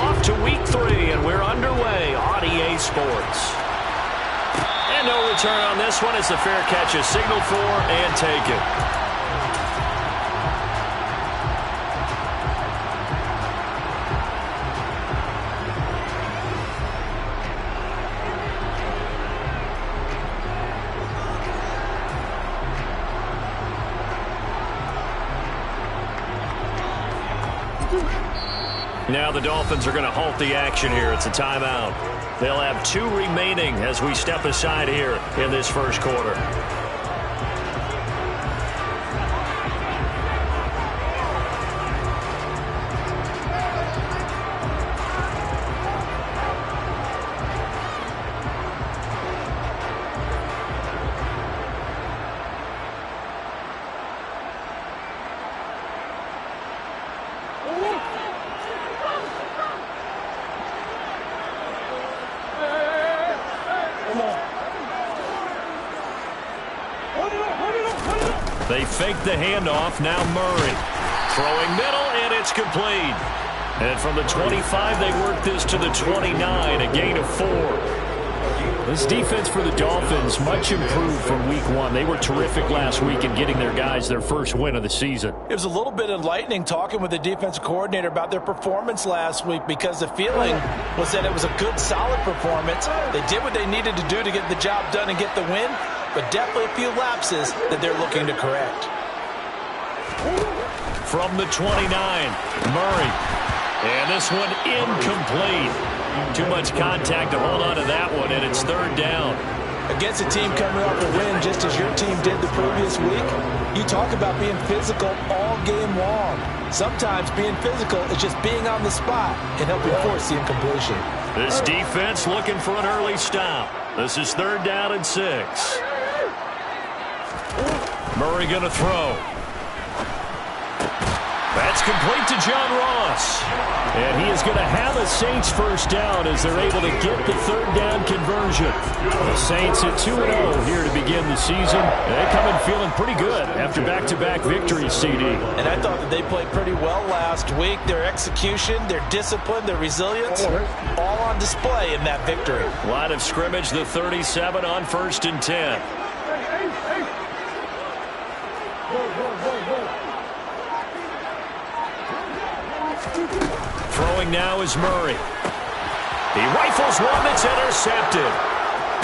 off to week 3, and we're underway on EA Sports. And no return on this one as the fair catch is signaled for and taken. Now the Dolphins are going to halt the action here. It's a timeout. They'll have 2 remaining as we step aside here in this first quarter. They fake the handoff. Now Murray. Throwing middle, and it's complete. And from the 25, they work this to the 29, a gain of 4. This defense for the Dolphins, much improved from week 1. They were terrific last week in getting their guys their first win of the season. It was a little bit enlightening talking with the defensive coordinator about their performance last week because the feeling was that it was a good, solid performance. They did what they needed to do to get the job done and get the win, but definitely a few lapses that they're looking to correct. From the 29, Murray. And this one incomplete. Too much contact to hold on to that one, and it's 3rd down. Against a team coming off a win just as your team did the previous week, you talk about being physical all game long. Sometimes being physical is just being on the spot and helping force the incompletion. This defense looking for an early stop. This is 3rd down and 6. Murray going to throw. That's complete to John Ross. And he is going to have a Saints first down as they're able to get the 3rd down conversion. The Saints at 2-0 here to begin the season. They come in feeling pretty good after back-to-back victories, CD. And I thought that they played pretty well last week. Their execution, their discipline, their resilience, all on display in that victory. Line of scrimmage, the 37 on 1st and 10. Throwing now is Murray. He rifles one that's intercepted.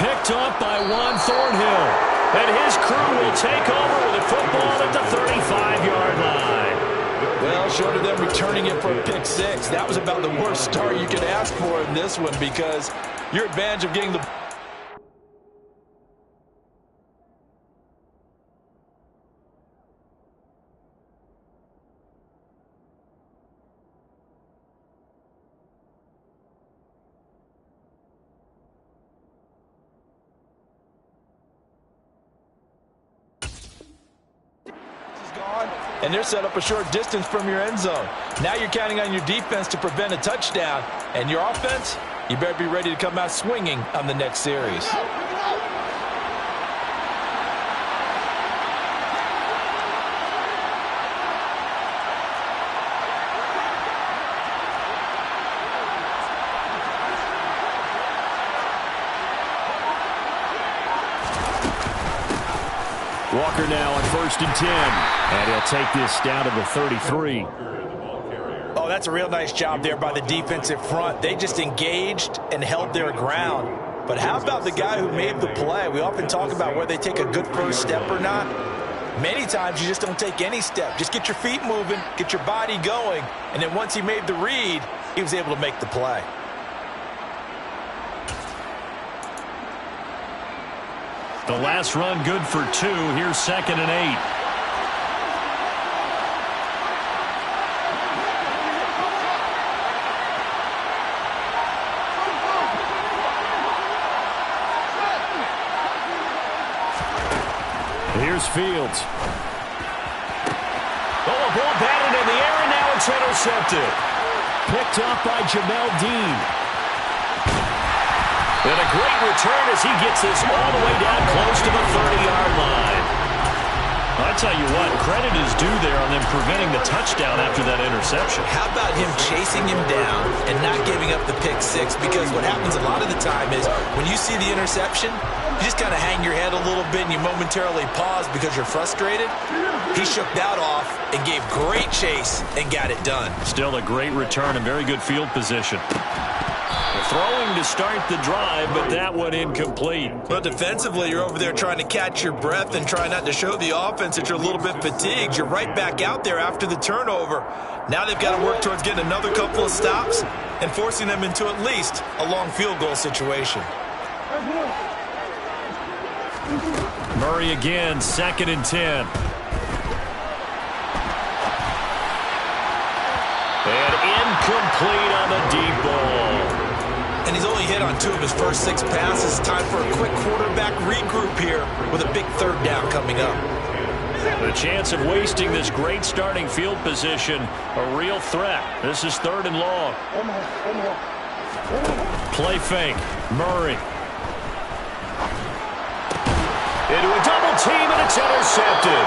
Picked up by Juan Thornhill. And his crew will take over with a football at the 35-yard line. Well, short of them returning it for a pick 6, that was about the worst start you could ask for in this one because your advantage of getting the... and they're set up a short distance from your end zone. Now you're counting on your defense to prevent a touchdown. And your offense, you better be ready to come out swinging on the next series. Walker now on 1st and 10. And he'll take this down to the 33. Oh, that's a real nice job there by the defensive front. They just engaged and held their ground. But how about the guy who made the play? We often talk about whether they take a good first step or not. Many times you just don't take any step. Just get your feet moving, get your body going, and then once he made the read, he was able to make the play. The last run good for 2. Here's 2nd and 8. Here's Fields. Oh, a ball batted in the air, and now it's intercepted. Picked up by Jamel Dean. And a great return as he gets this all the way down close to the 30-yard line. I tell you what, credit is due there on them preventing the touchdown after that interception. How about him chasing him down and not giving up the pick six? Because what happens a lot of the time is when you see the interception, you just kind of hang your head a little bit and you momentarily pause because you're frustrated. He shook that off and gave great chase and got it done. Still a great return and very good field position. Throwing to start the drive, but that one incomplete. Well, defensively, you're over there trying to catch your breath and try not to show the offense that you're a little bit fatigued. You're right back out there after the turnover. Now they've got to work towards getting another couple of stops and forcing them into at least a long field goal situation. Murray again, 2nd and 10. And incomplete on the deep ball. And he's only hit on 2 of his first 6 passes. Time for a quick quarterback regroup here with a big 3rd down coming up. The chance of wasting this great starting field position, a real threat. This is 3rd and long. Play fake. Murray. Into a double team, and it's intercepted.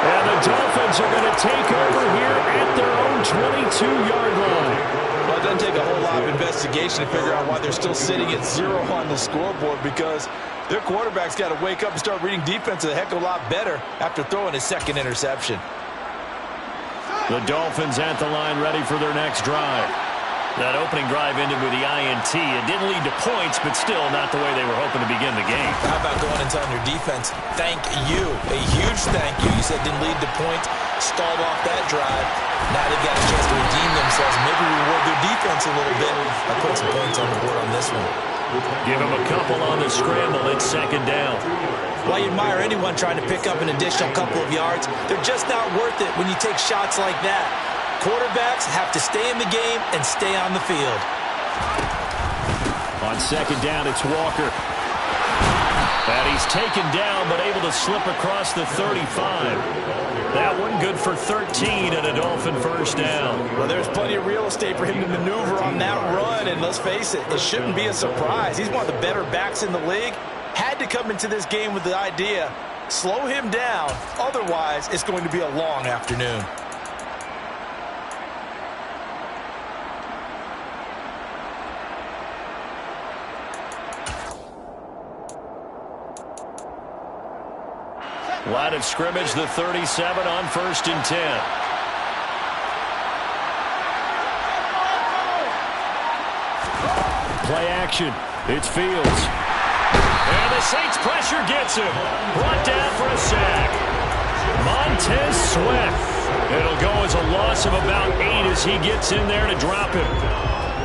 And the Dolphins are going to take over here at their own 22-yard line. Well, it doesn't take a whole lot of investigation to figure out why they're still sitting at 0 on the scoreboard, because their quarterback's got to wake up and start reading defense a heck of a lot better after throwing his 2nd interception. The Dolphins at the line ready for their next drive. That opening drive ended with the INT. It didn't lead to points, but still not the way they were hoping to begin the game. How about going and telling your defense, thank you, a huge thank you. You said didn't lead to points, stalled off that drive. Now they've got a chance to redeem themselves. Maybe reward their defense a little bit by putting some points on the board on this one. Give them a couple on the scramble. It's 2nd down. While you admire anyone trying to pick up an additional couple of yards, they're just not worth it when you take shots like that. Quarterbacks have to stay in the game and stay on the field. On 2nd down, it's Walker. And he's taken down, but able to slip across the 35. That one good for 13 and a Dolphin 1st down. Well, there's plenty of real estate for him to maneuver on that run, and let's face it, it shouldn't be a surprise. He's one of the better backs in the league. Had to come into this game with the idea, slow him down, otherwise it's going to be a long afternoon. Line of scrimmage, the 37 on 1st and 10. Play action. It's Fields. And the Saints pressure gets him. Brought down for a sack. Montez Sweat. It'll go as a loss of about 8 as he gets in there to drop him.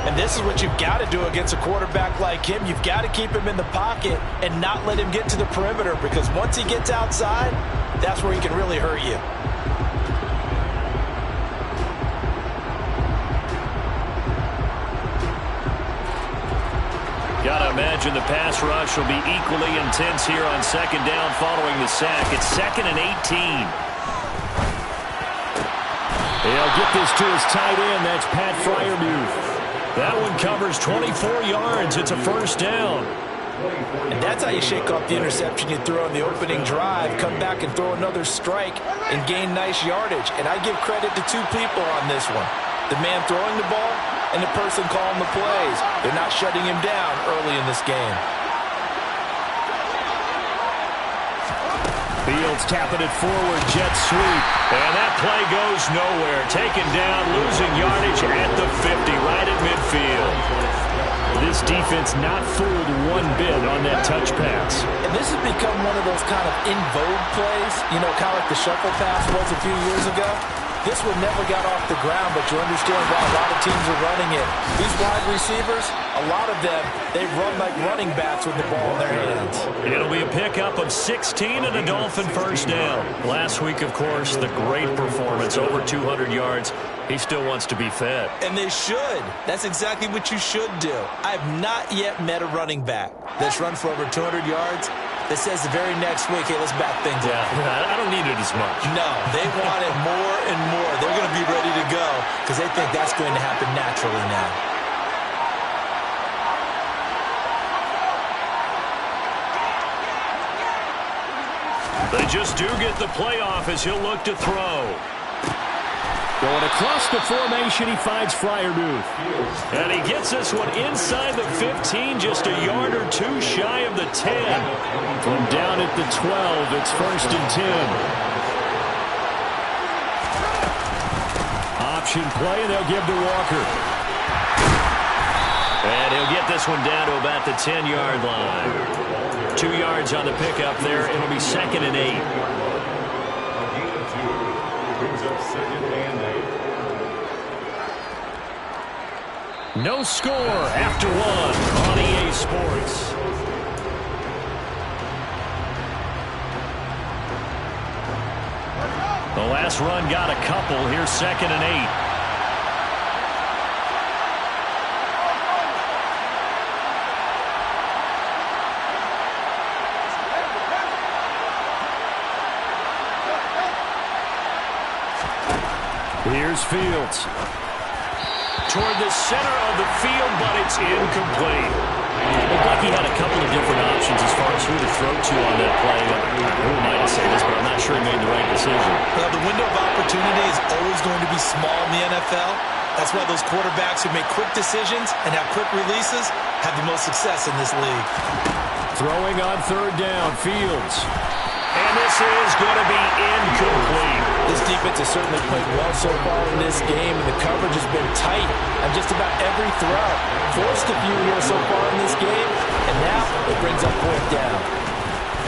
And this is what you've got to do against a quarterback like him. You've got to keep him in the pocket and not let him get to the perimeter, because once he gets outside, that's where he can really hurt you. Gotta imagine the pass rush will be equally intense here on 2nd down following the sack. It's 2nd and 18. He'll get this to his tight end. That's Pat Freiermuth. That one covers 24 yards. It's a 1st down. And that's how you shake off the interception you throw on the opening drive. Come back and throw another strike and gain nice yardage. And I give credit to 2 people on this one. The man throwing the ball and the person calling the plays. They're not shutting him down early in this game. Fields tapping it forward, jet sweep. And that play goes nowhere. Taken down, losing yardage at the 50, right at midfield. This defense not fooled one bit on that touch pass. And this has become one of those kind of in vogue plays, you know, kind of like the shuffle pass was a few years ago. This one never got off the ground, but you understand why a lot of teams are running it. These wide receivers, a lot of them, they run like running backs with the ball in their hands. It'll be a pickup of 16 and a Dolphin 1st down. Last week, of course, the great performance, over 200 yards. He still wants to be fed. And they should. That's exactly what you should do. I have not yet met a running back that's run for over 200 yards that says the very next week, hey, let's back things up. I don't need it as much. No, they want it more and more. They're going to be ready to go because they think that's going to happen naturally now. They just do get the playoff as he'll look to throw. Going across the formation, he finds Freiermuth. And he gets this one inside the 15, just a yard or two shy of the 10. From down at the 12, it's 1st and 10. Option play, and they'll give to Walker. And he'll get this one down to about the 10-yard line. 2 yards on the pickup there. It'll be 2nd and 8. No score after 1 on EA Sports. The last run got a couple. Here's 2nd and 8. Here's Fields. Toward the center of the field, but it's incomplete. Looked like he had a couple of different options as far as who to throw to on that play. Who am I to say this, but I'm not sure he made the right decision. Well, the window of opportunity is always going to be small in the NFL. That's why those quarterbacks who make quick decisions and have quick releases have the most success in this league. Throwing on 3rd down, Fields. And this is going to be incomplete. This defense has certainly played well so far in this game, and the coverage has been tight on just about every throw. Forced a few here so far in this game, and now it brings up 4th down.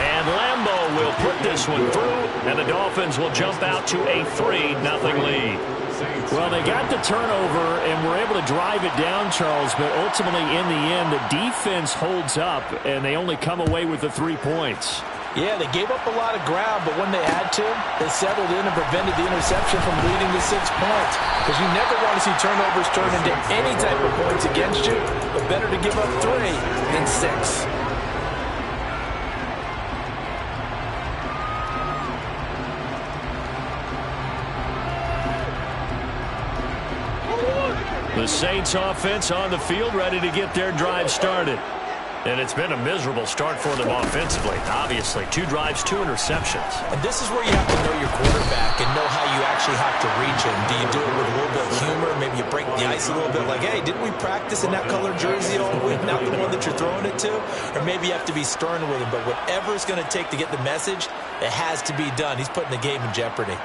And Lambo will put this one through, and the Dolphins will jump out to a 3-0 lead. Well, they got the turnover and were able to drive it down, Charles, but ultimately in the end, the defense holds up, and they only come away with the 3 points. Yeah, they gave up a lot of ground, but when they had to, they settled in and prevented the interception from leading to 6 points. Because you never want to see turnovers turn into any type of points against you, but better to give up 3 than 6. The Saints offense on the field, ready to get their drive started. And it's been a miserable start for them offensively. Obviously, 2 drives, 2 interceptions. And this is where you have to know your quarterback and know how you actually have to reach him. Do you do it with a little bit of humor? Maybe you break the ice a little bit like, hey, didn't we practice in that color jersey all week, not the one that you're throwing it to? Or maybe you have to be stern with him. But whatever it's going to take to get the message, it has to be done. He's putting the game in jeopardy.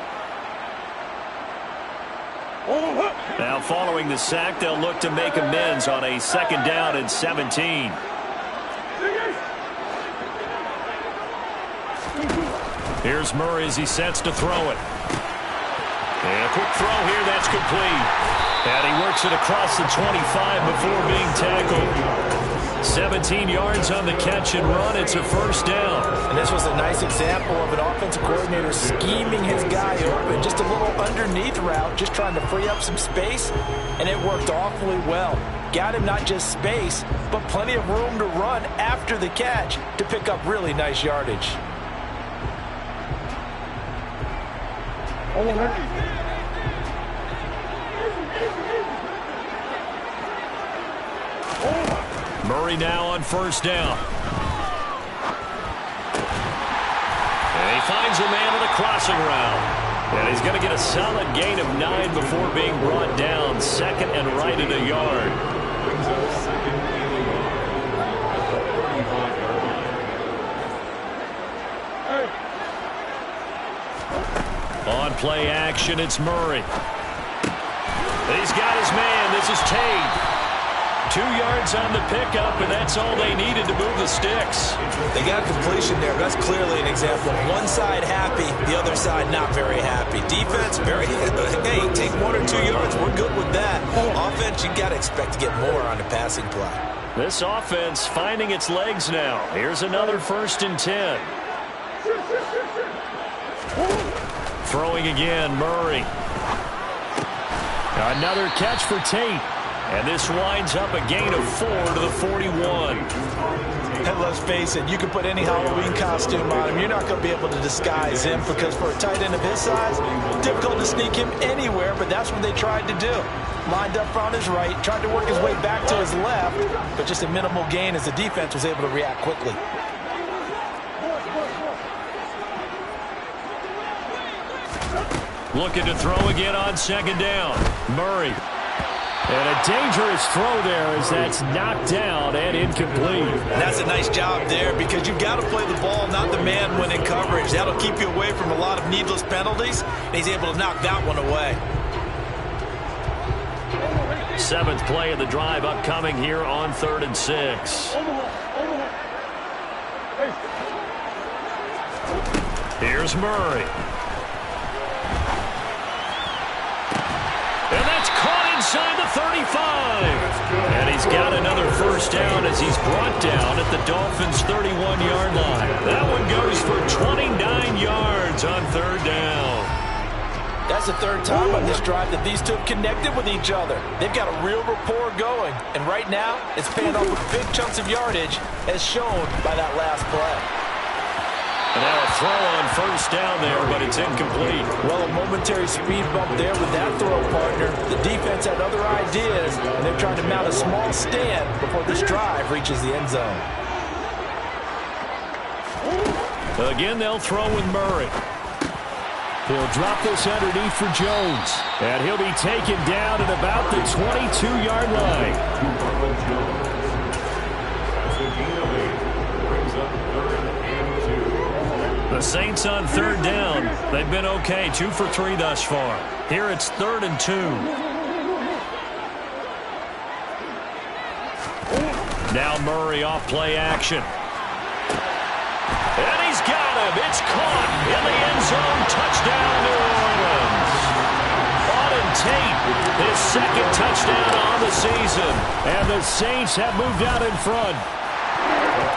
Now following the sack, they'll look to make amends on a 2nd down and 17. Here's Murray as he sets to throw it. And a quick throw here, that's complete. And he works it across the 25 before being tackled. 17 yards on the catch and run. It's a 1st down. And this was a nice example of an offensive coordinator scheming his guy open. Just a little underneath route, just trying to free up some space. And it worked awfully well. Got him not just space, but plenty of room to run after the catch to pick up really nice yardage. Murray now on 1st down. And he finds a man on the crossing route. And he's going to get a solid gain of 9 before being brought down. 2nd and right at a yard. On play action, it's Murray. He's got his man. This is Tate. 2 yards on the pickup, and that's all they needed to move the sticks. They got a completion there. That's clearly an example. One side happy, the other side not very happy. Defense, very, hey, take 1 or 2 yards. We're good with that. Offense, you got to expect to get more on the passing play. This offense finding its legs now. Here's another 1st and 10. Throwing again, Murray. Another catch for Tate. And this winds up a gain of 4 to the 41. And let's face it, you can put any Halloween costume on him. You're not going to be able to disguise him because for a tight end of his size, difficult to sneak him anywhere, but that's what they tried to do. Lined up on his right, tried to work his way back to his left, but just a minimal gain as the defense was able to react quickly. Looking to throw again on second down. Murray. And a dangerous throw there as that's knocked down and incomplete. And that's a nice job there because you've got to play the ball, not the man when in coverage. That'll keep you away from a lot of needless penalties, and he's able to knock that one away. 7th play of the drive upcoming here on 3rd and 6. Here's Murray. And that's caught inside the 35. And he's got another first down as he's brought down at the Dolphins' 31-yard line. That one goes for 29 yards on 3rd down. That's the 3rd time on this drive that these two have connected with each other. They've got a real rapport going. And right now, it's paying off with big chunks of yardage as shown by that last play. And now a throw on first down there, but it's incomplete. Well, a momentary speed bump there with that throw, partner. The defense had other ideas, and they're trying to mount a small stand before this drive reaches the end zone. Again, they'll throw with Murray. He'll drop this underneath for Jones. And he'll be taken down at about the 22-yard line. The Saints on 3rd down. They've been okay, 2 for 3 thus far. Here it's 3rd and 2. Now Murray off play action. And he's got him. It's caught in the end zone. Touchdown, New Orleans. Auden Tate, his 2nd touchdown on the season. And the Saints have moved out in front.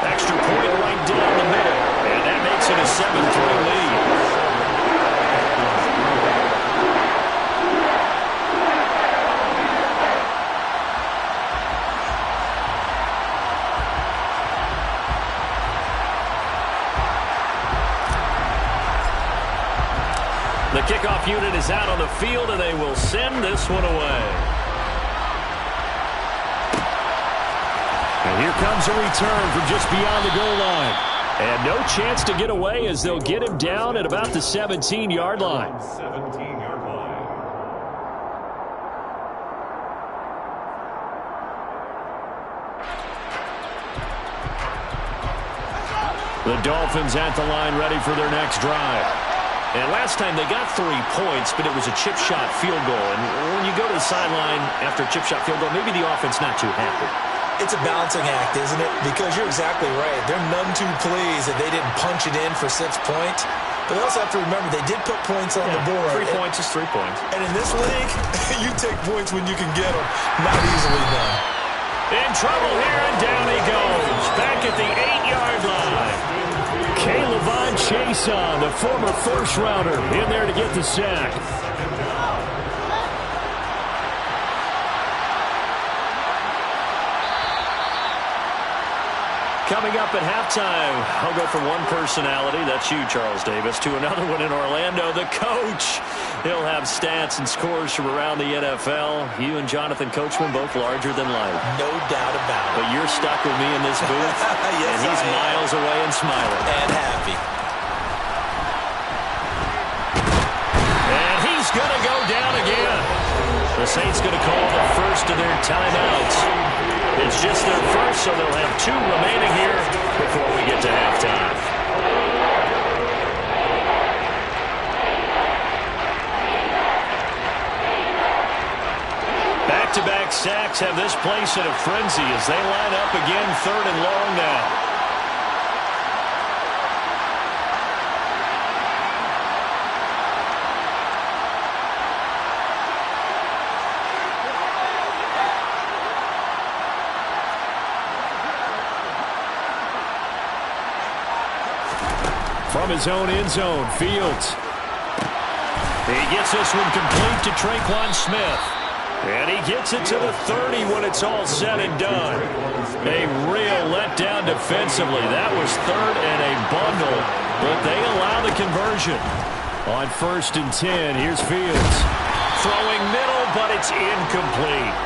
Extra point right down the middle. And that makes it a 7-3 lead. The kickoff unit is out on the field, and they will send this one away. And here comes a return from just beyond the goal line. And no chance to get away as they'll get him down at about the 17-yard line. 17-yard line. The Dolphins at the line ready for their next drive. And last time they got 3 points, but it was a chip shot field goal. And when you go to the sideline after a chip shot field goal, maybe the offense not too happy. It's a balancing act, isn't it? Because you're exactly right. They're none too pleased that they didn't punch it in for 6 points. But they also have to remember they did put points on the board. 3 points is 3 points. And in this league, you take points when you can get them. Not easily done. In trouble here, and down he goes. Back at the 8-yard line. K'Lavon Chaisson, the former first-rounder, in there to get the sack. Coming up at halftime, I'll go from one personality, that's you, Charles Davis, to another one in Orlando, the coach. He'll have stats and scores from around the NFL. You and Jonathan Coachman, both larger than life. No doubt about it. But you're stuck with me in this booth, yes, and he's miles away and smiling. And happy. And he's going to go down again. The Saints going to call the first of their timeouts. It's just their first, so they'll have 2 remaining here before we get to halftime. Back-to-back sacks have this place in a frenzy as they line up again 3rd and long now. From his own end zone, Fields. He gets this one complete to Tre'Quan Smith. And he gets it to the 30 when it's all said and done. A real letdown defensively. That was 3rd and a bundle, but they allow the conversion. On 1st and 10, here's Fields. Throwing middle, but it's incomplete.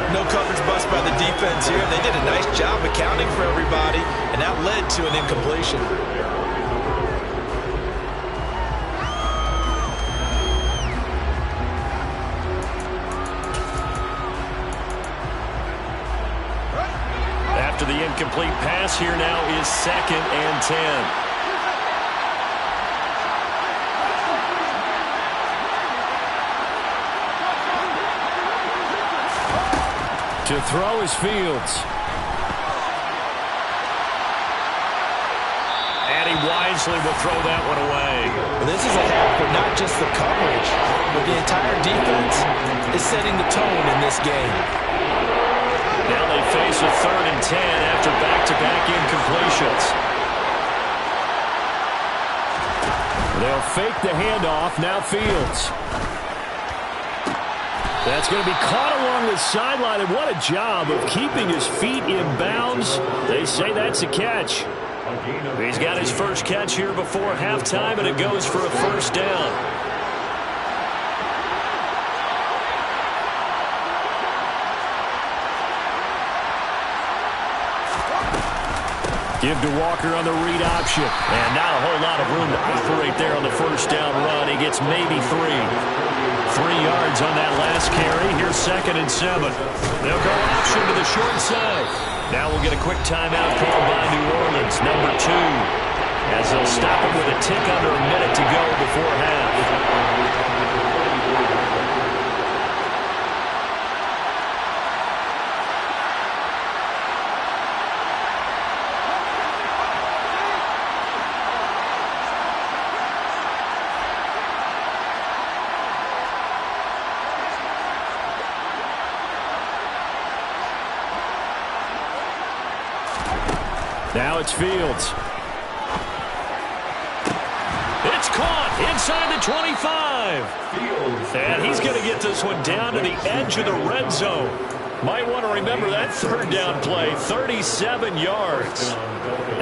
No coverage bust by the defense here. They did a nice job accounting for everybody, and that led to an incompletion. The incomplete pass here now is 2nd and 10. To throw is Fields. And he wisely will throw that one away. Well, this is a half for not just the coverage, but the entire defense is setting the tone in this game. Now they face a 3rd and 10 after back-to-back incompletions. They'll fake the handoff. Now Fields. That's going to be caught along the sideline, and what a job of keeping his feet in bounds. They say that's a catch. He's got his first catch here before halftime, and it goes for a first down. Give to Walker on the read option. And not a whole lot of room to operate there on the first down run. He gets maybe 3. 3 yards on that last carry. Here's 2nd and 7. They'll go option to the short side. Now we'll get a quick timeout called by New Orleans, number 2. As they'll stop him with a tick under a minute to go before half. Now it's Fields. It's caught inside the 25. And he's going to get this one down to the edge of the red zone. Might want to remember that 3rd down play, 37 yards.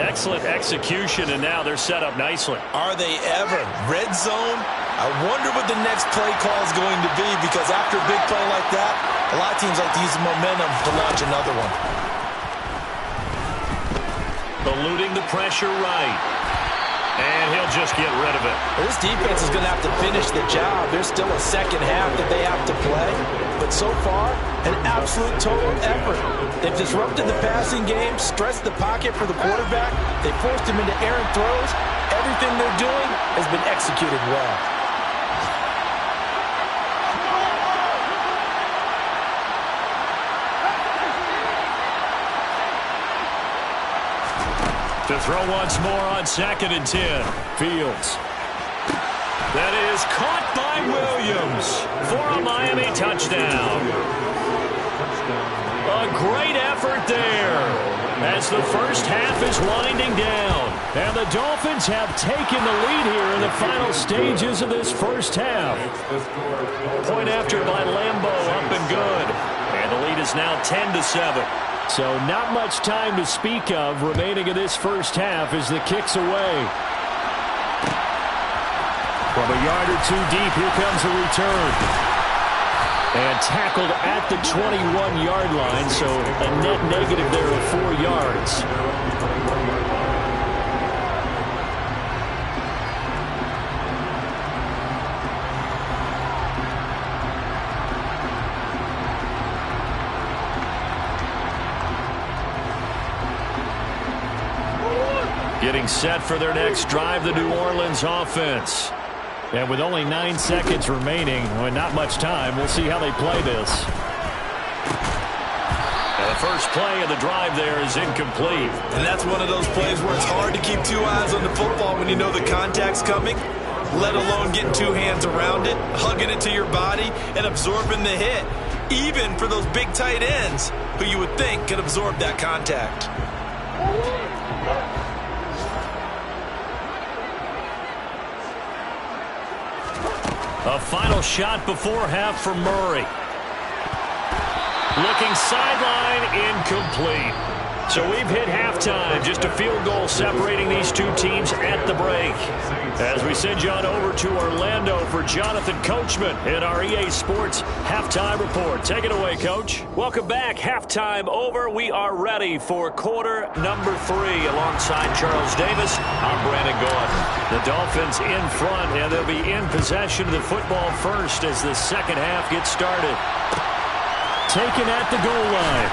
Excellent execution, and now they're set up nicely. Are they ever? Red zone? I wonder what the next play call is going to be, because after a big play like that, a lot of teams like to use the momentum to launch another one. Eluding the pressure right. And he'll just get rid of it. Well, this defense is going to have to finish the job. There's still a second half that they have to play. But so far, an absolute total effort. They've disrupted the passing game, stressed the pocket for the quarterback. They forced him into errant throws. Everything they're doing has been executed well. To throw once more on 2nd and 10. Fields. That is caught by Williams for a Miami touchdown. A great effort there as the first half is winding down. And the Dolphins have taken the lead here in the final stages of this first half. Point after by Lambeau, up and good. And the lead is now 10-7. So not much time to speak of remaining in this first half as the kick's away. From a yard or 2 deep, here comes a return. And tackled at the 21-yard line, so a net negative there of 4 yards. Getting set for their next drive, the New Orleans offense. And with only 9 seconds remaining, well, not much time, we'll see how they play this. And the first play of the drive there is incomplete. And that's one of those plays where it's hard to keep 2 eyes on the football when you know the contact's coming, let alone getting 2 hands around it, hugging it to your body, and absorbing the hit, even for those big tight ends who you would think could absorb that contact. A final shot before half from Murray. Looking sideline, incomplete. So we've hit halftime. Just a field goal separating these 2 teams at the break. As we send you on over to Orlando for Jonathan Coachman in our EA Sports Halftime Report. Take it away, Coach. Welcome back. Halftime over. We are ready for quarter number 3. Alongside Charles Davis, I'm Brandon Gaudin. The Dolphins in front, and they'll be in possession of the football first as the second half gets started. Taken at the goal line.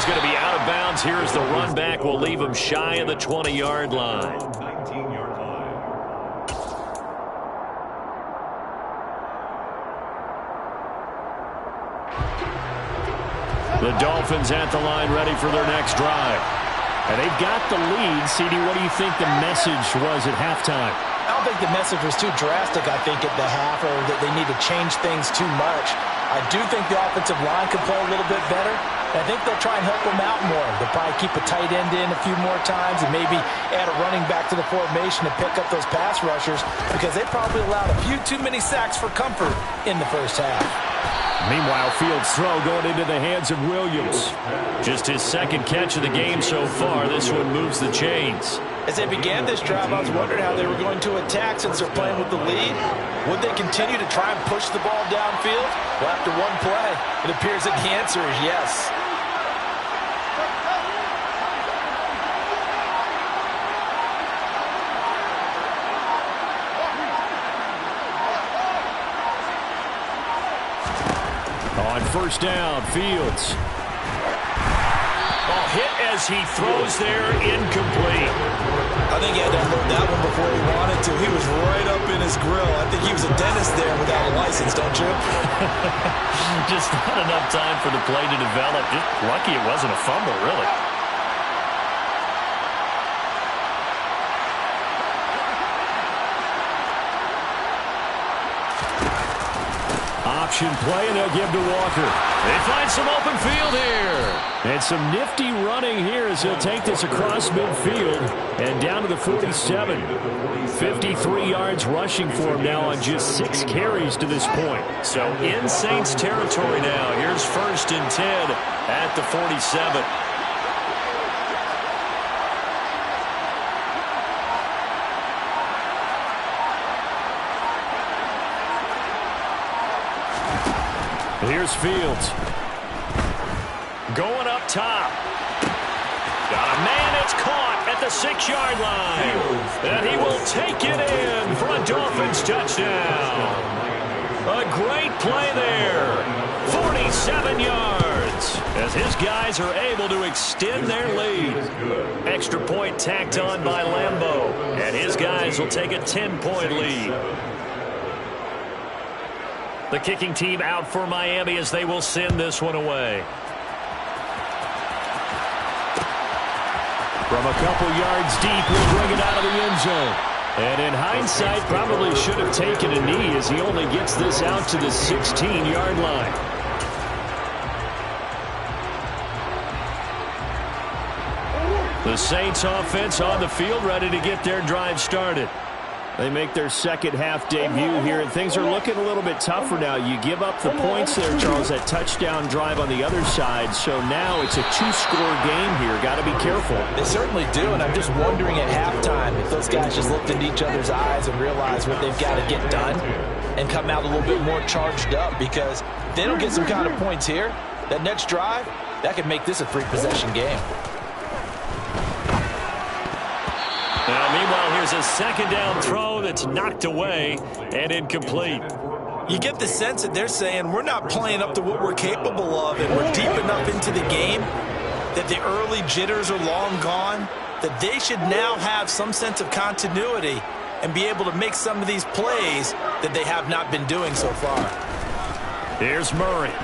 going to be out of bounds. Here's the run back. Will leave him shy of the 20-yard line. The Dolphins at the line ready for their next drive. And they've got the lead. CD, what do you think the message was at halftime? I don't think the message was too drastic, I think, at the half, or that they need to change things too much. I do think the offensive line could play a little bit better. I think they'll try and help them out more. They'll probably keep a tight end in a few more times and maybe add a running back to the formation to pick up those pass rushers, because they probably allowed a few too many sacks for comfort in the first half. Meanwhile, Fields' throw going into the hands of Williams. Just his second catch of the game so far. This one moves the chains. As they began this drive, I was wondering how they were going to attack since they're playing with the lead. Would they continue to try and push the ball downfield? Well, after one play, it appears that the answer is yes. On first down, Fields. Oh, hit as he throws there, incomplete. I think he had to unload that one before he wanted to. He was right up in his grill. I think he was a dentist there without a license, don't you? Just not enough time for the play to develop. Just lucky it wasn't a fumble, really. Option play, and they'll give to Walker. They find some open field here. And some nifty running here as he'll take this across midfield and down to the 47. 53 yards rushing for him now on just 6 carries to this point. So in Saints territory now. Here's 1st and 10 at the 47. Here's Fields. Going up top. Got a man, it's caught at the 6-yard line. And he will take it in for a Dolphins touchdown. A great play there. 47 yards. As his guys are able to extend their lead. Extra point tacked on by Lambeau. And his guys will take a 10-point lead. The kicking team out for Miami as they will send this one away. From a couple yards deep, we'll bring it out of the end zone. And in hindsight, probably should have taken a knee as he only gets this out to the 16-yard line. The Saints offense on the field, ready to get their drive started. They make their second half debut here, and things are looking a little bit tougher now. You give up the points there, Charles, that touchdown drive on the other side. So now it's a 2-score game here. Got to be careful. They certainly do, and I'm just wondering at halftime if those guys just looked into each other's eyes and realized what they've got to get done and come out a little bit more charged up, because if they don't get some kind of points here, that next drive, that could make this a 3-possession game. Now, meanwhile, here's a second down throw that's knocked away and incomplete. You get the sense that they're saying we're not playing up to what we're capable of, and we're deep enough into the game that the early jitters are long gone, that they should now have some sense of continuity and be able to make some of these plays that they have not been doing so far. Here's Murray.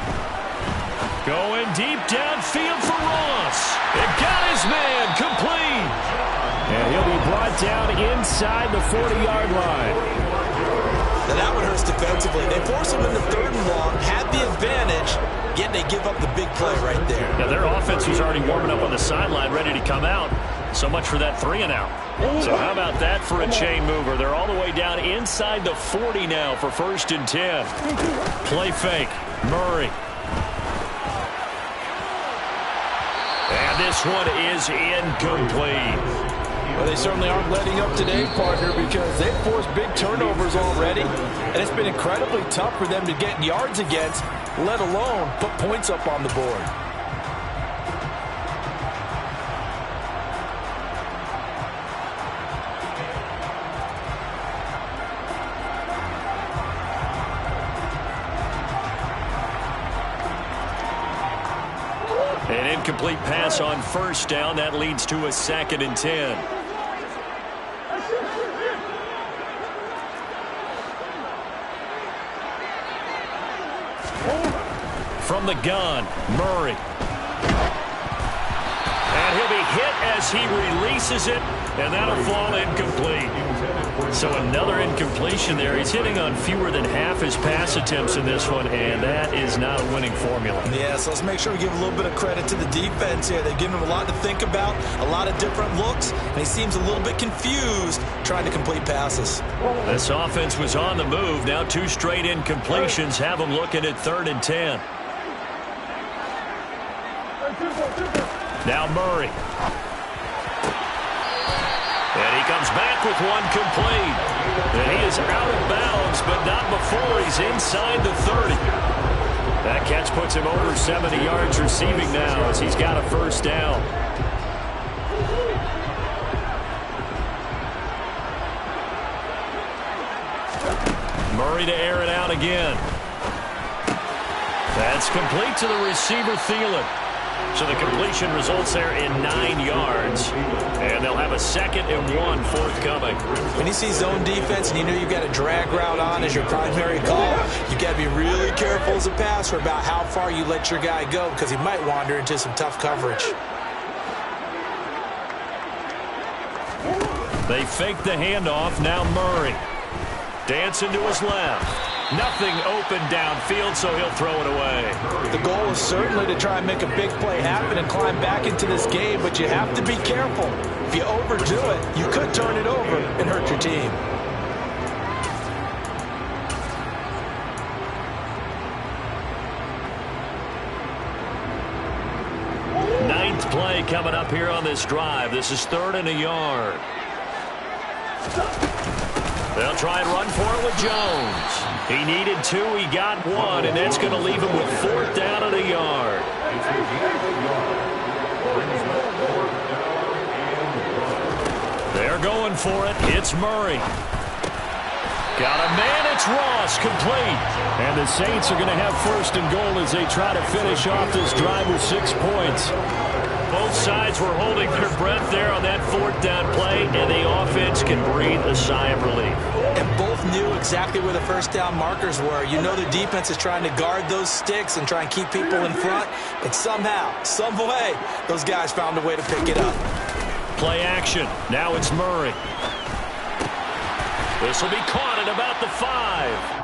Going deep downfield for Ross. It got his man complete. And he'll be brought down inside the 40-yard line. Now that one hurts defensively. They force him into 3rd and long, had the advantage, yet they give up the big play right there. Now their offense was already warming up on the sideline, ready to come out. So much for that 3-and-out. So how about that for a chain mover? They're all the way down inside the 40 now for 1st and 10. Play fake. Murray. And this one is incomplete. Well, they certainly aren't letting up today, partner, because they've forced big turnovers already, and it's been incredibly tough for them to get yards against, let alone put points up on the board. An incomplete pass on first down. That leads to a 2nd and 10. From the gun, Murray. And he'll be hit as he releases it, and that'll fall incomplete. So another incompletion there. He's hitting on fewer than half his pass attempts in this one, and that is not a winning formula. Yeah, so let's make sure we give a little bit of credit to the defense here. They've given him a lot to think about, a lot of different looks, and he seems a little bit confused trying to complete passes. This offense was on the move. Now 2 straight incompletions have him looking at 3rd and 10. Now Murray. And he comes back with one complete. And he is out of bounds, but not before he's inside the 30. That catch puts him over 70 yards receiving now as he's got a first down. Murray to air it out again. That's complete to the receiver, Thielen. So the completion results there in 9 yards. And they'll have a 2nd and 1 forthcoming. When you see zone defense and you know you've got a drag route on as your primary call, you've got to be really careful as a passer about how far you let your guy go because he might wander into some tough coverage. They fake the handoff. Now Murray. Dancing to his left. Nothing open downfield, so he'll throw it away. The goal is certainly to try and make a big play happen and climb back into this game, but you have to be careful. If you overdo it, you could turn it over and hurt your team. Ninth play coming up here on this drive. This is 3rd and a yard. They'll try and run for it with Jones. He needed 2, he got 1, and that's going to leave him with 4th down and a yard. They're going for it. It's Murray. Got a man, it's Ross, complete. And the Saints are going to have 1st and goal as they try to finish off this drive with 6 points. Both sides were holding their breath there on that 4th down play, and the offense can breathe a sigh of relief. And both knew exactly where the 1st down markers were. You know the defense is trying to guard those sticks and try and keep people in front, but somehow, some way, those guys found a way to pick it up. Play action. Now it's Murray. This will be caught at about the 5.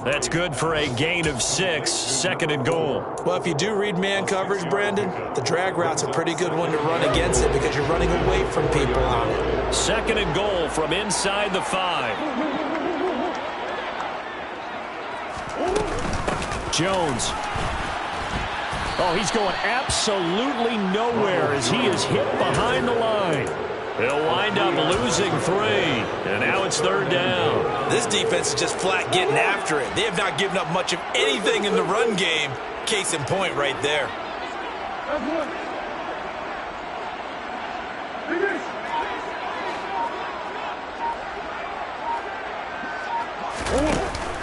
That's good for a gain of 6, 2nd and goal. Well, if you do read man coverage, Brandon, the drag route's a pretty good one to run against it because you're running away from people on it. 2nd and goal from inside the 5. Jones. Oh, he's going absolutely nowhere as he is hit behind the line. They'll wind up losing 3, and now it's 3rd down. This defense is just flat getting after it. They have not given up much of anything in the run game. Case in point right there.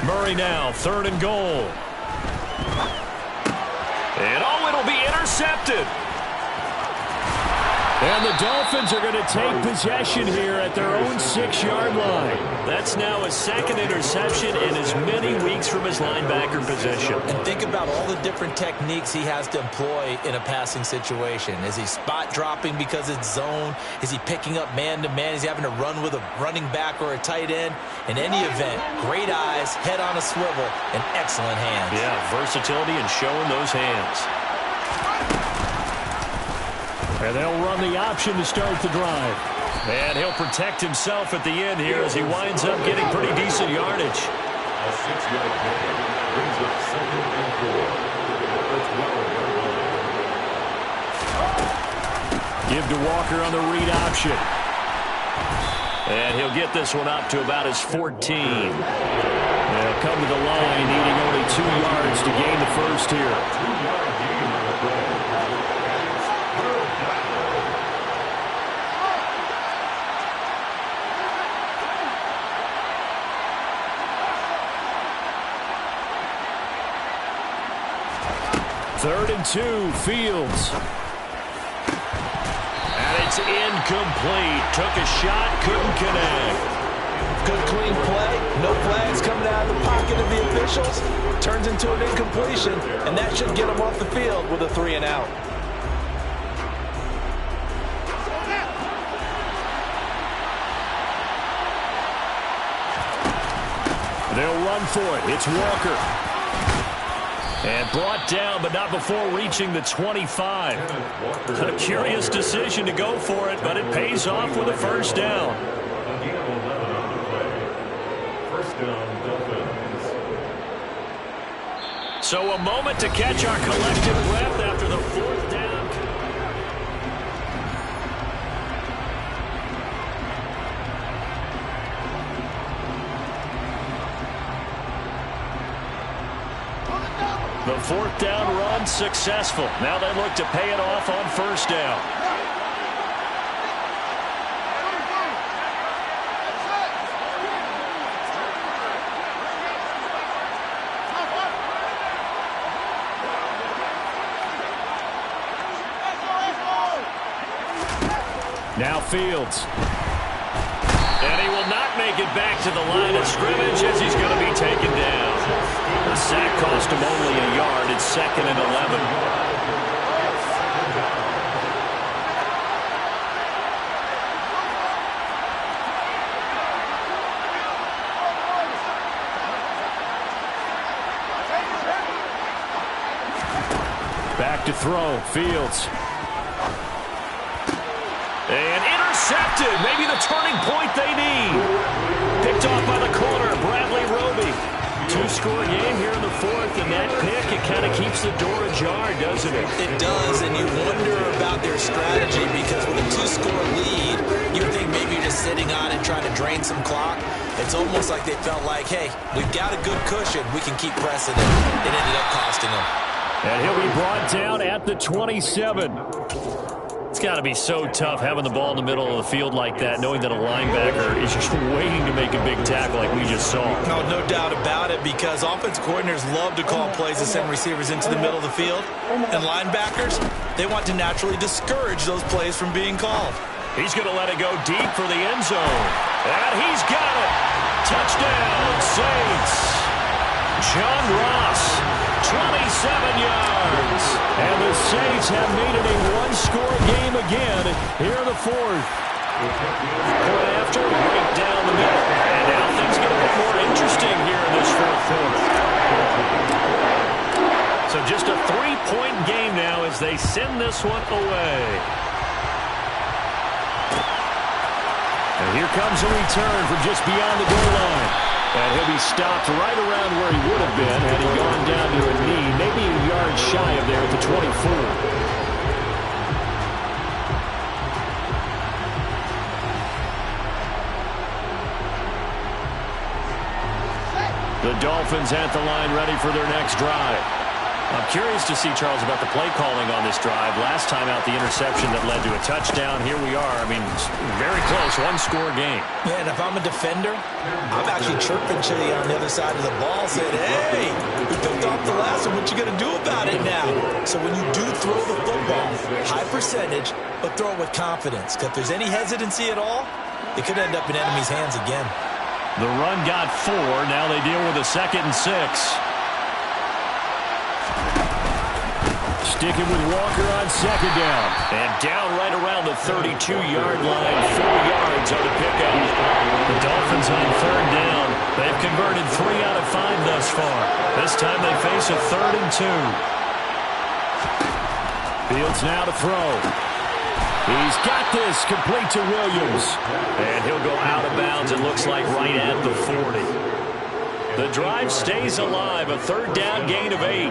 Murray now, 3rd and goal. And oh, it'll be intercepted. And the Dolphins are going to take possession here at their own 6-yard line. That's now his 2nd interception in as many weeks from his linebacker position. And think about all the different techniques he has to employ in a passing situation. Is he spot dropping because it's zone? Is he picking up man-to-man? Is he having to run with a running back or a tight end? In any event, great eyes, head on a swivel, and excellent hands. Yeah, versatility and showing those hands. And they'll run the option to start the drive. And he'll protect himself at the end here as he winds up getting pretty decent yardage. A 6-yard gain brings up 2nd and 4. Give to Walker on the read option. And he'll get this one up to about his 14. They'll come to the line needing only 2 yards to gain the first here. 2-yard gain on the play. 3rd and 2, Fields. And it's incomplete. Took a shot, couldn't connect. Good clean play. No flags coming out of the pocket of the officials. Turns into an incompletion, and that should get them off the field with a 3 and out. They'll run for it. It's Walker. And brought down, but not before reaching the 25. A curious decision to go for it, but it pays off with a first down. First down, Dolphins. So a moment to catch our collective breath after the 4th down. The 4th down run successful. Now they look to pay it off on first down. Now Fields. And he will not make it back to the line of scrimmage as he's going to be taken down. The sack cost him only a yard. It's 2nd and 11. Back to throw. Fields. And intercepted. Maybe the turning point they need. Picked off by the corner, Bradley Roby. 2-score game here in the 4th, and that pick, it kind of keeps the door ajar, doesn't it? It does, and you wonder about their strategy because with a 2-score lead, you think maybe you're just sitting on it trying to drain some clock. It's almost like they felt like, hey, we've got a good cushion. We can keep pressing it. It ended up costing them. And he'll be brought down at the 27. It's got to be so tough having the ball in the middle of the field like that, knowing that a linebacker is just waiting to make a big tackle like we just saw. No doubt about it, because offensive coordinators love to call plays to send receivers into the middle of the field. And linebackers, they want to naturally discourage those plays from being called. He's going to let it go deep for the end zone. And he's got it. Touchdown, Saints. John Ross, 27 yards. And the Saints have made it a 1-score game again here in the 4th. Point after, right down the middle. And now things get a bit more interesting here in this 4th quarter. So just a 3-point game now as they send this one away. And here comes a return from just beyond the goal line. And he'll be stopped right around where he would have been had he gone down to a knee, maybe a yard shy of there at the 24. The Dolphins at the line ready for their next drive. I'm curious to see, Charles, about the play calling on this drive. Last time out, the interception that led to a touchdown. Here we are. I mean, very close, 1-score game. Yeah, and if I'm a defender, I'm actually chirping to you on the other side of the ball, saying, hey, we picked off the last one. What you going to do about it now? So when you do throw the football, high percentage, but throw it with confidence. Because if there's any hesitancy at all, it could end up in enemy's hands again. The run got 4. Now they deal with a 2nd and 6. Sticking with Walker on 2nd down. And down right around the 32-yard line. 4 yards on the pickup. The Dolphins on 3rd down. They've converted 3 out of 5 thus far. This time they face a 3rd and 2. Fields now to throw. He's got this complete to Williams. And he'll go out of bounds, it looks like, right at the 40. The drive stays alive. A 3rd down gain of 8.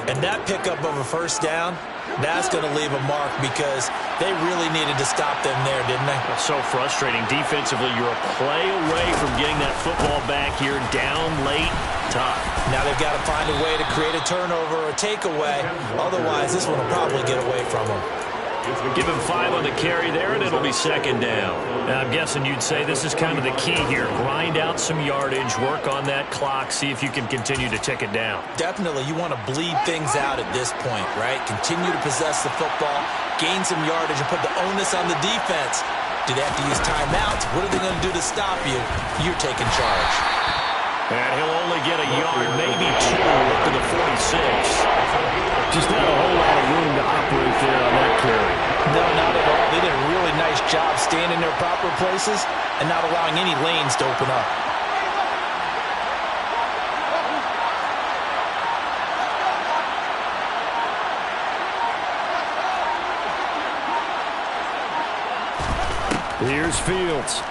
And that pickup of a first down, that's going to leave a mark because they really needed to stop them there, didn't they? So frustrating. Defensively, you're a play away from getting that football back here, down late, tough. Now they've got to find a way to create a turnover or a takeaway. Otherwise, this one will probably get away from them. Give him 5 on the carry there, and it'll be second down. Now, I'm guessing you'd say this is kind of the key here. Grind out some yardage, work on that clock, see if you can continue to tick it down. Definitely, you want to bleed things out at this point, right? Continue to possess the football, gain some yardage, and put the onus on the defense. Do they have to use timeouts? What are they going to do to stop you? You're taking charge. And he'll only get a yard, maybe 2, up to the 46. Just not a whole lot of room to operate there on that carry. No, not at all. They did a really nice job staying in their proper places and not allowing any lanes to open up. Here's Fields.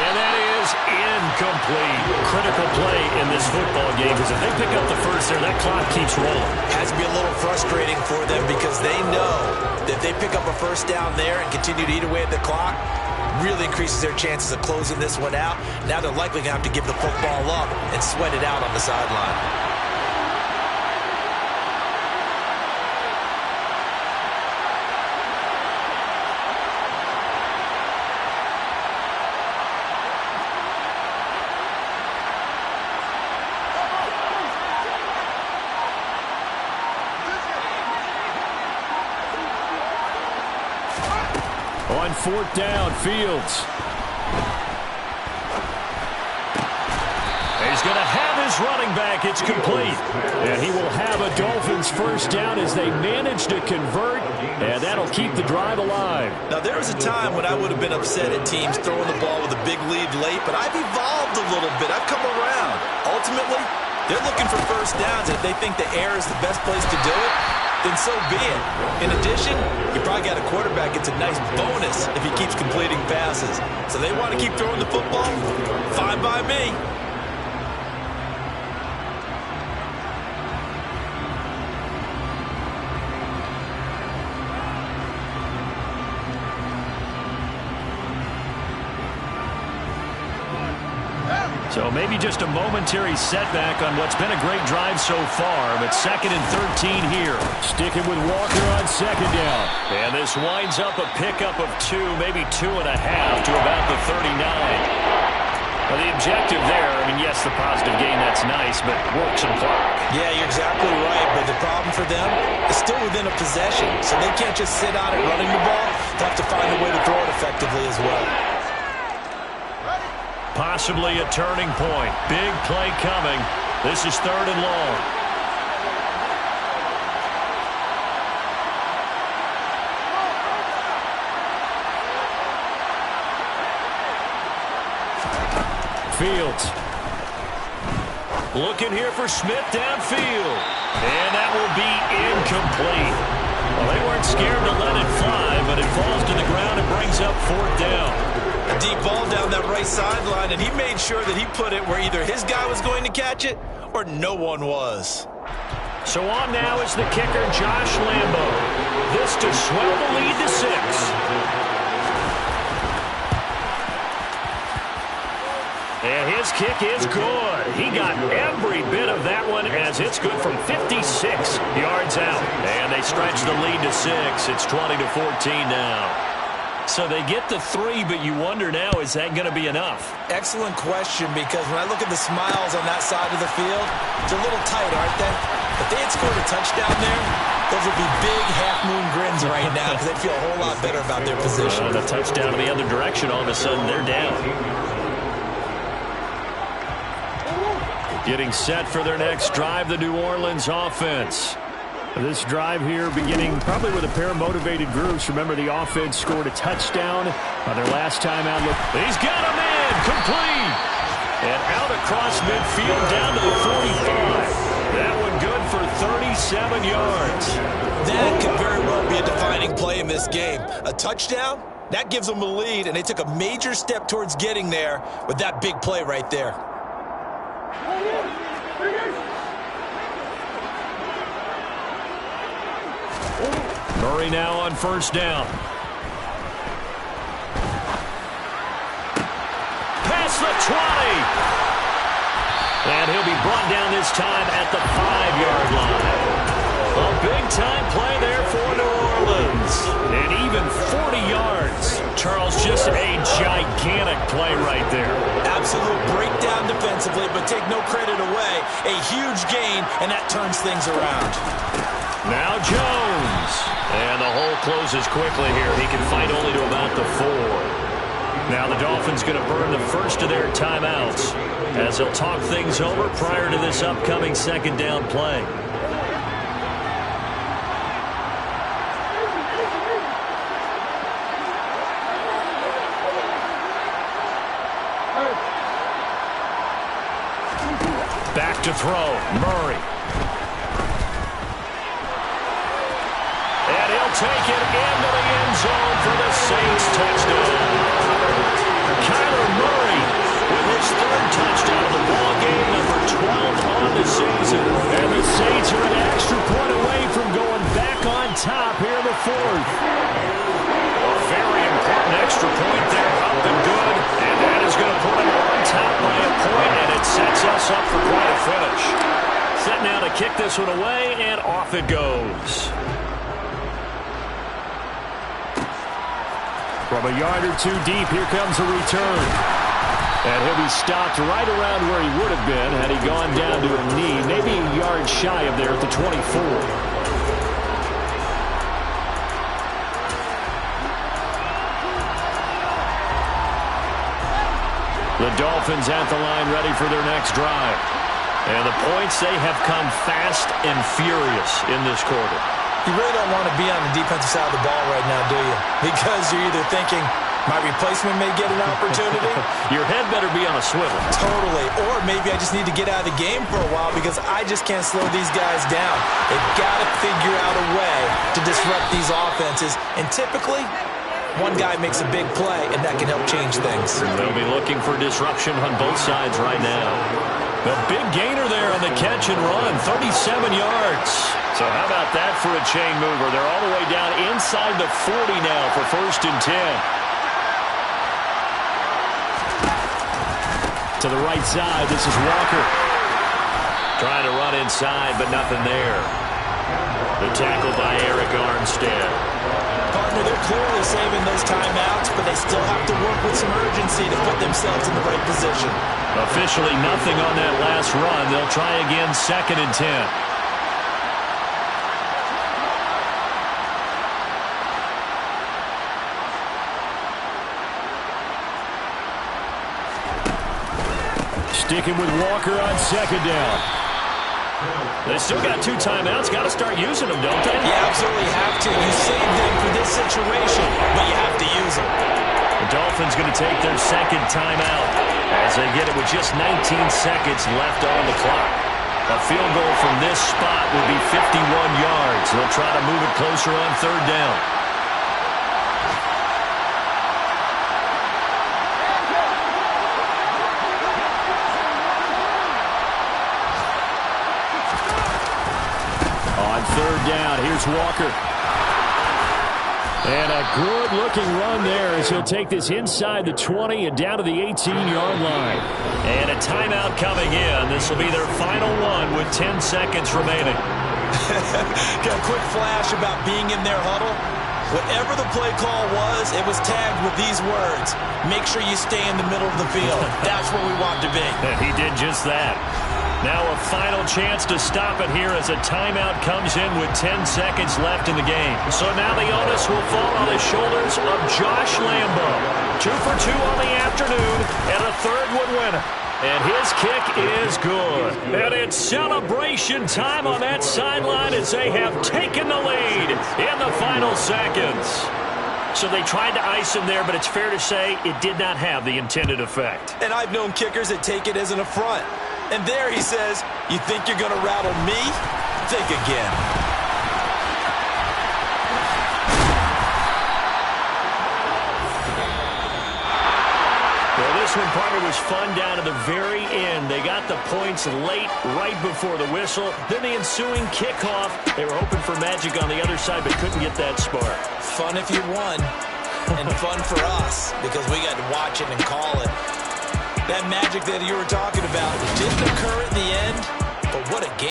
And that is incomplete. Critical play in this football game because if they pick up the first there, that clock keeps rolling. Has to be a little frustrating for them because they know that if they pick up a first down there and continue to eat away at the clock, really increases their chances of closing this one out. Now they're likely going to have to give the football up and sweat it out on the sideline. On 4th down, Fields. He's going to have his running back. It's complete. And he will have a Dolphins first down as they manage to convert, and that'll keep the drive alive. Now, there was a time when I would have been upset at teams throwing the ball with a big lead late, but I've evolved a little bit. I've come around. Ultimately, they're looking for first downs, and if they think the air is the best place to do it, then so be it. In addition, you probably got a quarterback. It's a nice bonus if he keeps completing passes. So they want to keep throwing the football? Fine by me. So maybe just a momentary setback on what's been a great drive so far, but 2nd and 13 here. Sticking with Walker on 2nd down. And this winds up a pickup of 2, maybe 2.5 to about the 39. Well, the objective there, I mean, yes, the positive gain, that's nice, but work some clock. Yeah, you're exactly right, but the problem for them is still within a possession, so they can't just sit on it running the ball. They have to find a way to throw it effectively as well. Possibly a turning point. Big play coming. This is 3rd and long. Fields. Looking here for Smith downfield. And that will be incomplete. Well, they weren't scared to let it fly, but it falls to the ground and brings up 4th down. A deep ball down that right sideline, and he made sure that he put it where either his guy was going to catch it or no one was. So on now is the kicker, Josh Lambo. This to swell the lead to 6. And his kick is good. He got every bit of that one as it's good from 56 yards out. And they stretch the lead to 6. It's 20-14 now. So they get the 3, but you wonder now, is that going to be enough? Excellent question, because when I look at the smiles on that side of the field, it's a little tight, aren't they? If they had scored a touchdown there, those would be big half-moon grins right now because they'd feel a whole lot better about their position. The touchdown in the other direction, all of a sudden they're down. Getting set for their next drive, the New Orleans offense. This drive here beginning probably with a pair of motivated groups. Remember, the offense scored a touchdown on their last time out. Look, he's got him in, complete. And out across midfield down to the 45. That one good for 37 yards. That could very well be a defining play in this game. A touchdown, that gives them a lead, and they took a major step towards getting there with that big play right there. Murray now on 1st down. Past the 20. And he'll be brought down this time at the 5-yard line. A big-time play there for And even 40 yards. Charles, just a gigantic play right there. Absolute breakdown defensively, but take no credit away. A huge gain, and that turns things around. Now Jones. And the hole closes quickly here. He can fight only to about the 4. Now the Dolphins going to burn the first of their timeouts as they'll talk things over prior to this upcoming second down play. Back to throw, Murray. And he'll take it into the end zone for the Saints touchdown. Kyler Murray with his 3rd touchdown of the ball game, number 12 on the season. And the Saints are an extra point away from going back on top here in the 4th. A very important extra point there, up and good. And that is going to put him on top by a point, and it sets us up for quite a finish. Set now to kick this one away, and off it goes. From a yard or 2 deep, here comes a return. And he'll be stopped right around where he would have been had he gone down to a knee, maybe a yard shy of there at the 24. The Dolphins at the line ready for their next drive. And the points, they have come fast and furious in this quarter. You really don't want to be on the defensive side of the ball right now, do you? Because you're either thinking, my replacement may get an opportunity. Your head better be on a swivel. Totally. Or maybe I just need to get out of the game for a while because I just can't slow these guys down. They've got to figure out a way to disrupt these offenses. And typically, one guy makes a big play, and that can help change things. They'll be looking for disruption on both sides right now. The big gainer there on the catch and run, 37 yards. So how about that for a chain mover? They're all the way down inside the 40 now for 1st and 10. To the right side, this is Walker. Trying to run inside, but nothing there. The tackle by Eric Armstead. Partner, they're clearly saving those timeouts, but they still have to work with some urgency to put themselves in the right position. Officially nothing on that last run. They'll try again 2nd and 10. Sticking with Walker on 2nd down. They still got 2 timeouts. Got to start using them, don't they? You absolutely have to. You save them for this situation, but you have to use them. The Dolphins going to take their 2nd timeout as they get it with just 19 seconds left on the clock. A field goal from this spot would be 51 yards. They'll try to move it closer on 3rd down. On 3rd down, here's Walker. And a good-looking run there as he'll take this inside the 20 and down to the 18-yard line. And a timeout coming in. This will be their final one with 10 seconds remaining. Got a quick flash about being in their huddle. Whatever the play call was, it was tagged with these words. Make sure you stay in the middle of the field. That's where we want to be. And he did just that. Now a final chance to stop it here as a timeout comes in with 10 seconds left in the game. So now the onus will fall on the shoulders of Josh Lambo. 2 for 2 on the afternoon, and a 3rd would win it. And his kick is good. And it's celebration time on that sideline as they have taken the lead in the final seconds. So they tried to ice him there, but it's fair to say it did not have the intended effect. And I've known kickers that take it as an affront. And there he says, you think you're going to rattle me? Think again. Well, this one, partner, was fun down to the very end. They got the points late, right before the whistle. Then the ensuing kickoff. They were hoping for magic on the other side, but couldn't get that spark. Fun if you won, and fun for us because we got to watch it and call it. That magic that you were talking about didn't occur at the end, but what a game.